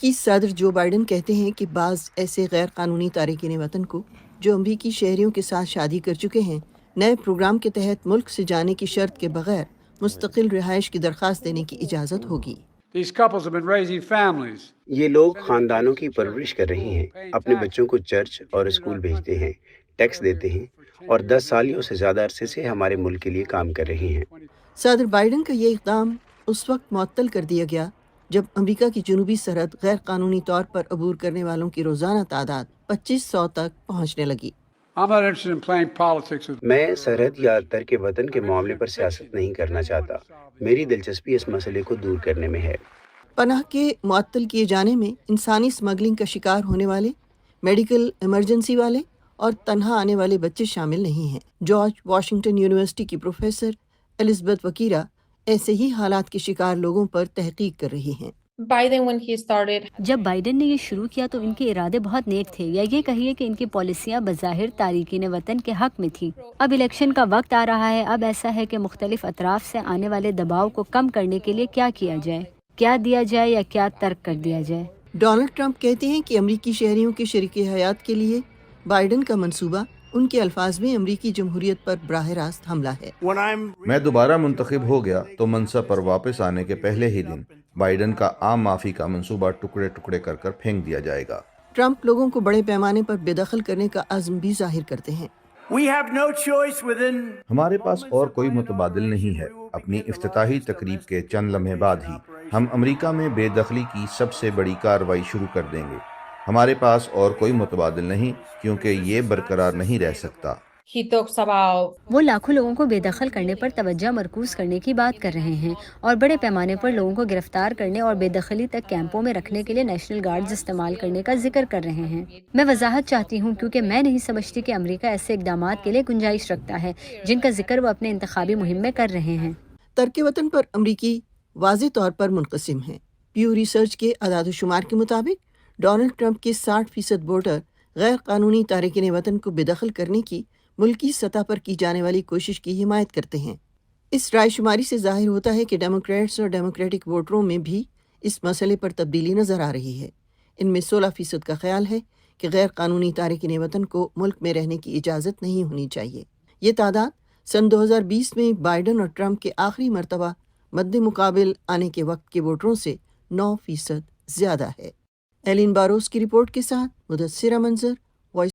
امریکی صدر Joe Biden کہتے ہیں کہ بعض ایسے غیر قانونی تارکین وطن کو جو امریکی شہریوں کے ساتھ شادی کر چکے ہیں نئے پروگرام کے تحت ملک سے جانے کی شرط کے بغیر مستقل رہائش کی درخواست دینے کی اجازت ہوگی۔ یہ لوگ خاندانوں کی پرورش کر رہے ہیں، اپنے بچوں کو چرچ اور اسکول بھیجتے ہیں، ٹیکس دیتے ہیں اور 10 سالوں سے زیادہ عرصے سے ہمارے ملک کے لیے کام کر رہے ہیں۔ صدر بائیڈن کا یہ اقدام اس وقت معطل کر دیا گیا جب امریکہ کی جنوبی سرحد غیر قانونی طور پر عبور کرنے والوں کی روزانہ تعداد 2500 تک پہنچنے لگی۔ میں سرحد یا ترک وطن کے معاملے پر سیاست نہیں کرنا چاہتا، میری دلچسپی اس مسئلے کو دور کرنے میں ہے۔ پناہ کے معطل کیے جانے میں انسانی اسمگلنگ کا شکار ہونے والے، میڈیکل ایمرجنسی والے اور تنہا آنے والے بچے شامل نہیں ہیں۔ جارج واشنگٹن یونیورسٹی کی پروفیسر الزبتھ وکیرا ایسے ہی حالات کے شکار لوگوں پر تحقیق کر رہی ہیں۔ جب بائیڈن نے یہ شروع کیا تو ان کے ارادے بہت نیک تھے، یا یہ کہیے کہ ان کی پالیسیاں بظاہر تارکین وطن کے حق میں تھی۔ اب الیکشن کا وقت آ رہا ہے، اب ایسا ہے کہ مختلف اطراف سے آنے والے دباؤ کو کم کرنے کے لیے کیا کیا جائے، کیا دیا جائے یا کیا ترک کر دیا جائے۔ ڈونلڈ ٹرمپ کہتے ہیں کہ امریکی شہریوں کے شریک حیات کے لیے بائیڈن کا منصوبہ ان کے الفاظ میں امریکی جمہوریت پر براہ راست حملہ ہے۔ میں دوبارہ منتخب ہو گیا تو منصب پر واپس آنے کے پہلے ہی دن بائیڈن کا عام معافی کا منصوبہ ٹکڑے ٹکڑے کر کر پھینک دیا جائے گا۔ ٹرمپ لوگوں کو بڑے پیمانے پر بے دخل کرنے کا عزم بھی ظاہر کرتے ہیں۔ ہمارے پاس اور کوئی متبادل نہیں ہے۔ اپنی افتتاحی تقریب کے چند لمحے بعد ہی ہم امریکہ میں بے دخلی کی سب سے بڑی کارروائی شروع کر دیں گے۔ ہمارے پاس اور کوئی متبادل نہیں، کیونکہ یہ برقرار نہیں رہ سکتا۔ وہ لاکھوں لوگوں کو بے دخل کرنے پر توجہ مرکوز کرنے کی بات کر رہے ہیں اور بڑے پیمانے پر لوگوں کو گرفتار کرنے اور بے دخلی تک کیمپوں میں رکھنے کے لیے نیشنل گارڈز استعمال کرنے کا ذکر کر رہے ہیں۔ میں وضاحت چاہتی ہوں کیونکہ میں نہیں سمجھتی کہ امریکہ ایسے اقدامات کے لیے گنجائش رکھتا ہے جن کا ذکر وہ اپنے انتخابی مہم میں کر رہے ہیں۔ ترک وطن پر امریکی واضح طور پر منقسم ہیں۔ پیو ریسرچ کے اعداد و شمار کے مطابق ڈونلڈ ٹرمپ کے 60% ووٹر غیر قانونی تارکین وطن کو بے دخل کرنے کی ملکی سطح پر کی جانے والی کوشش کی حمایت کرتے ہیں۔ اس رائے شماری سے ظاہر ہوتا ہے کہ ڈیموکریٹس اور ڈیموکریٹک ووٹروں میں بھی اس مسئلے پر تبدیلی نظر آ رہی ہے۔ ان میں 16% کا خیال ہے کہ غیر قانونی تارکین وطن کو ملک میں رہنے کی اجازت نہیں ہونی چاہیے۔ یہ تعداد سن 2020 میں بائیڈن اور ٹرمپ کے آخری مرتبہ مد مقابل آنے کے وقت کے ووٹروں سے 9% زیادہ ہے۔ ایلین باروس کی رپورٹ کے ساتھ مدثرہ منظر،